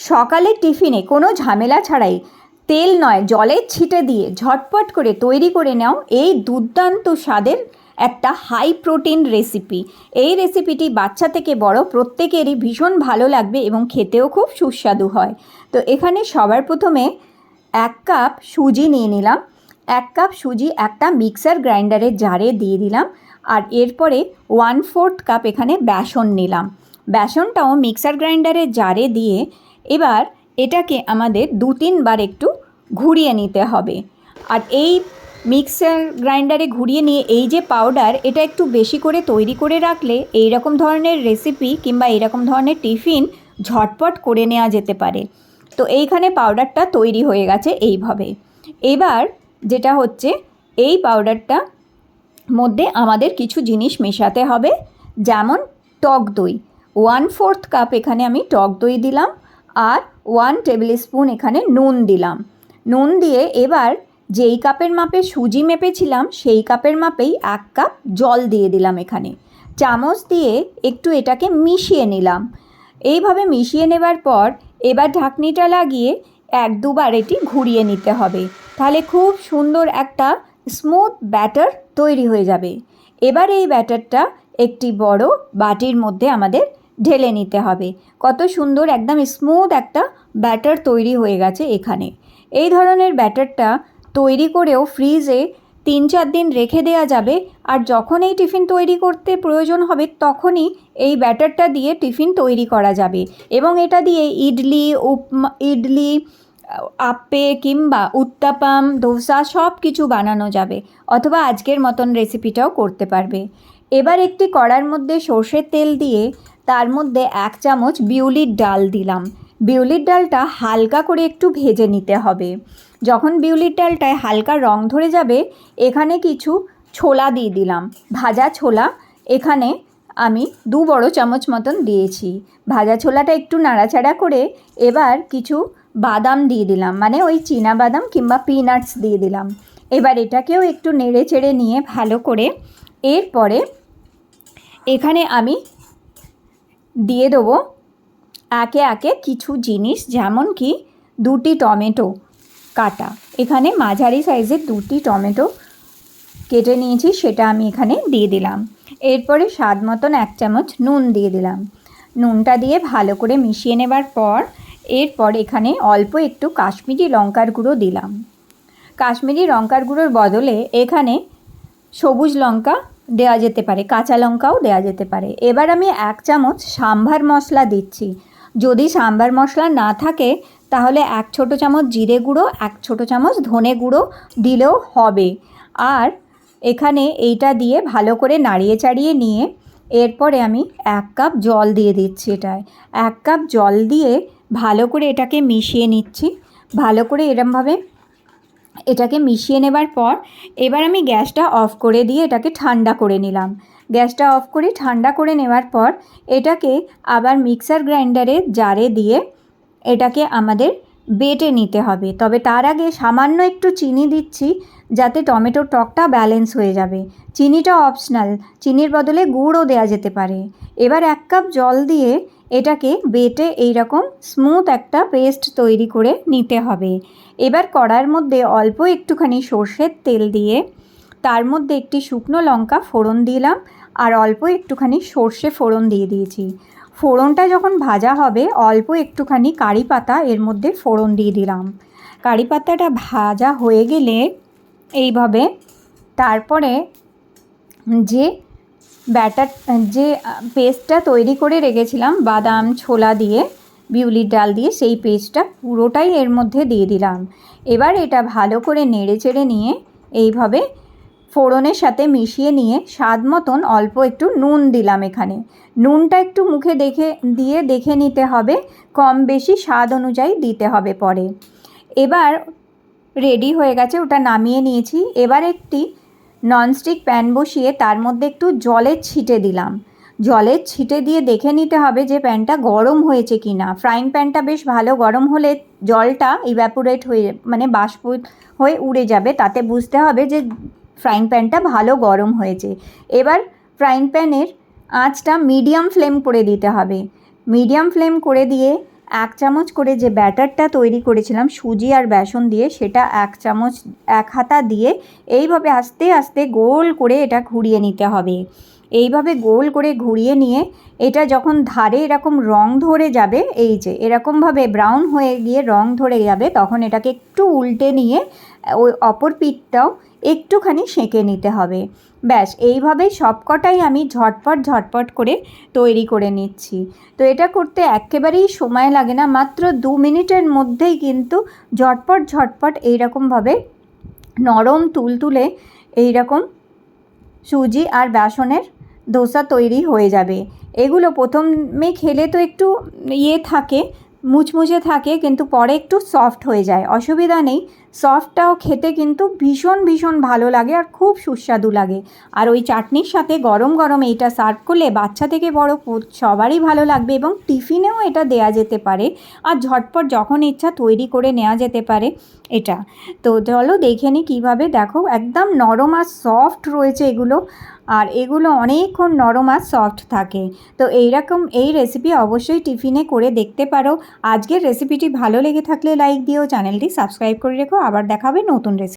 সকালের টিফিনে কোনো ঝামেলা ছাড়াই তেল নয় জলের ছিটে দিয়ে ঝটপট করে তৈরি করে নাও এই দুর্দান্ত স্বাদের একটা হাই প্রোটিন রেসিপি। এই রেসিপিটি বাচ্চা থেকে বড় প্রত্যেকেরই ভীষণ ভালো লাগবে এবং খেতেও খুব সুস্বাদু হয়। তো এখানে সবার প্রথমে 1 কাপ সুজি নিয়ে নিলাম। 1 কাপ সুজি একটা মিক্সার গ্রাইন্ডারের জারে দিয়ে দিলাম। আর এরপরে 1/4 কাপ এখানে বেসন নিলাম। বেসনটাও মিক্সার গ্রাইন্ডারের জারে দিয়ে এবার এটাকে আমাদের 2-3 বার একটু ঘুরিয়ে নিতে হবে। আর এই মিক্সার গ্রাইন্ডারে ঘুরিয়ে নিয়ে এই যে পাউডার, এটা একটু বেশি করে তৈরি করে রাখলে এই রকম ধরনের রেসিপি কিংবা এইরকম ধরনের টিফিন ঝটপট করে নেওয়া যেতে পারে। তো এইখানে পাউডারটা তৈরি হয়ে গেছে এইভাবে। এবার যেটা হচ্ছে, এই পাউডারটা মধ্যে আমাদের কিছু জিনিস মেশাতে হবে, যেমন টক দই। 1/4 কাপ এখানে আমি টক দই দিলাম আর 1 টেবিল স্পুন এখানে নুন দিলাম। নুন দিয়ে এবার যেই কাপের মাপে সুজি মেপেছিলাম সেই কাপের মাপেই 1 কাপ জল দিয়ে দিলাম। এখানে চামচ দিয়ে একটু এটাকে মিশিয়ে নিলাম। এইভাবে মিশিয়ে নেবার পর এবার ঢাকনিটা লাগিয়ে 1-2 বার এটি ঘুরিয়ে নিতে হবে। তাহলে খুব সুন্দর একটা স্মুথ ব্যাটার তৈরি হয়ে যাবে। এবার এই ব্যাটারটা একটি বড় বাটির মধ্যে আমাদের ঢেলে নিতে হবে। কত সুন্দর একদম স্মুথ একটা ব্যাটার তৈরি হয়ে গেছে এখানে। এই ধরনের ব্যাটারটা তৈরি করেও ফ্রিজে 3-4 দিন রেখে দেওয়া যাবে। আর যখন এই টিফিন তৈরি করতে প্রয়োজন হবে তখনই এই ব্যাটারটা দিয়ে টিফিন তৈরি করা যাবে এবং এটা দিয়ে ইডলি, আপ্পে কিংবা উত্তাপাম, ধোসা সব কিছু বানানো যাবে, অথবা আজকের মতন রেসিপিটাও করতে পারবে। এবার একটি কড়ার মধ্যে সর্ষের তেল দিয়ে তার মধ্যে 1 চামচ বিউলির ডাল দিলাম। বিউলির ডালটা হালকা করে একটু ভেজে নিতে হবে। যখন বিউলির ডালটায় হালকা রং ধরে যাবে এখানে কিছু ছোলা দিয়ে দিলাম, ভাজা ছোলা। এখানে আমি 2 বড় চামচ মতন দিয়েছি। ভাজা ছোলাটা একটু নাড়াচাড়া করে এবার কিছু বাদাম দিয়ে দিলাম, মানে ওই চীনা বাদাম কিংবা পিনাটস দিয়ে দিলাম। এবার এটাকেও একটু নেড়ে চেড়ে নিয়ে ভালো করে এরপরে এখানে আমি দিয়ে দেবো একে একে কিছু জিনিস, যেমন কি 2টি টমেটো কাটা। এখানে মাঝারি সাইজের 2টি টমেটো কেটে নিয়েছি, সেটা আমি এখানে দিয়ে দিলাম। এরপরে স্বাদ মতন 1 চামচ নুন দিয়ে দিলাম। নুনটা দিয়ে ভালো করে মিশিয়ে নেবার পর এরপর এখানে অল্প একটু কাশ্মীরি লঙ্কার গুঁড়ো দিলাম। কাশ্মীরি লঙ্কার গুঁড়োর বদলে এখানে সবুজ লঙ্কা দেওয়া যেতে পারে, কাঁচা লঙ্কাও দেওয়া যেতে পারে। এবার আমি 1 চামচ সাম্বার মশলা দিচ্ছি। যদি সাম্বার মশলা না থাকে তাহলে 1 ছোট চামচ জিরে গুঁড়ো, 1 ছোট চামচ ধনে গুঁড়ো দিলেও হবে। আর এখানে এইটা দিয়ে ভালো করে নাড়িয়ে চাড়িয়ে নিয়ে এরপরে আমি 1 কাপ জল দিয়ে দিচ্ছি। এটায় 1 কাপ জল দিয়ে ভালো করে এটাকে মিশিয়ে নিচ্ছি। ভালো করে এরমভাবে এটাকে মিশিয়ে নেবার পর এবার আমি গ্যাসটা অফ করে দিয়ে এটাকে ঠান্ডা করে নিলাম। গ্যাসটা অফ করে ঠান্ডা করে নেওয়ার পর এটাকে আবার মিক্সার গ্রাইন্ডারে জারে দিয়ে এটাকে আমাদের বেটে নিতে হবে। তবে তার আগে সামান্য একটু চিনি দিচ্ছি, যাতে টমেটোর টকটা ব্যালেন্স হয়ে যাবে। চিনিটা অপশনাল, চিনির বদলে গুড়ও দেওয়া যেতে পারে। এবার 1 কাপ জল দিয়ে এটাকে বেটে এইরকম স্মুথ একটা পেস্ট তৈরি করে নিতে হবে। এবার কড়ার মধ্যে অল্প একটুখানি সর্ষের তেল দিয়ে তার মধ্যে একটি শুকনো লঙ্কা ফোড়ন দিলাম আর অল্প একটুখানি সর্ষে ফোড়ন দিয়ে দিয়েছি। ফোড়নটা যখন ভাজা হবে অল্প একটুখানি কারি পাতা এর মধ্যে ফোড়ন দিয়ে দিলাম। কারি পাতাটা ভাজা হয়ে গেলে এইভাবে তারপরে যে যে পেস্টটা তৈরি করে রেখেছিলাম বাদাম ছোলা দিয়ে, বিউলির ডাল দিয়ে, সেই পেস্টটা পুরোটাই এর মধ্যে দিয়ে দিলাম। এবার এটা ভালো করে নেড়ে চেড়ে নিয়ে এইভাবে ফোড়নের সাথে মিশিয়ে নিয়ে স্বাদ মতন অল্প একটু নুন দিলাম। এখানে নুনটা একটু মুখে দেখে নিতে হবে, কম বেশি স্বাদ অনুযায়ী দিতে হবে পরে। এবার রেডি হয়ে গেছে, ওটা নামিয়ে নিয়েছি। এবার একটি ননস্টিক প্যান বসিয়ে তার মধ্যে একটু জলের ছিটে দিলাম। জলের ছিটে দিয়ে দেখে নিতে হবে যে প্যানটা গরম হয়েছে কি না। ফ্রাইং প্যানটা বেশ ভালো গরম হলে জলটা ইভ্যাপোরেট হয়ে মানে বাষ্প হয়ে উড়ে যাবে, তাতে বুঝতে হবে যে ফ্রাইং প্যানটা ভালো গরম হয়েছে। এবার ফ্রাইং প্যানের আঁচটা মিডিয়াম ফ্লেম করে দিতে হবে। মিডিয়াম ফ্লেম করে দিয়ে 1 চামচ করে যে ব্যাটারটা তৈরি করেছিলাম সুজি আর বেসন দিয়ে, সেটা 1 চামচ 1 হাতা দিয়ে এইভাবে আস্তে আস্তে গোল করে এটা ঘুরিয়ে নিতে হবে। এইভাবে গোল করে ঘুরিয়ে নিয়ে এটা যখন ধারে এরকম রং ধরে যাবে, এই যে এরকমভাবে ব্রাউন হয়ে গিয়ে রং ধরে যাবে, তখন এটাকে একটু উল্টে নিয়ে ওই অপর পিঠটাও একটুখানি সেঁকে নিতে হবে। ব্যাস এইভাবেই সবকটাই আমি ঝটপট করে তৈরি করে নিচ্ছি। তো এটা করতে একেবারেই সময় লাগে না, মাত্র 2 মিনিটের মধ্যেই কিন্তু ঝটপট এইরকমভাবে নরম তুলতুলে এইরকম সুজি আর বেসনের ধোসা তৈরি হয়ে যাবে। এগুলো প্রথমে খেলে তো একটু থাকে, মুচমুচে থাকে, কিন্তু পরে একটু সফট হয়ে যায়, অসুবিধা নেই। সফটটাও খেতে কিন্তু ভীষণ ভালো লাগে আর খুব সুস্বাদু লাগে। আর ওই চাটনির সাথে গরম গরম এইটা সার্ভ করলে বাচ্চা থেকে বড় সবারই ভালো লাগবে, এবং টিফিনেও এটা দেয়া যেতে পারে, আর ঝটপট যখন ইচ্ছা তৈরি করে নেওয়া যেতে পারে এটা। তো চলো দেখে নিই কীভাবে। দেখো একদম নরম আর সফট রয়েছে এগুলো, আর এগুলো অনেকক্ষণ নরম আর সফট থাকে। তো এইরকম এই রেসিপি অবশ্যই টিফিনে করে দেখতে পারো। আজকের রেসিপিটি ভালো লেগে থাকলে লাইক দিও, চ্যানেলটি সাবস্ক্রাইব করে রেখো। আবার দেখাবে নতুন রেসিপি।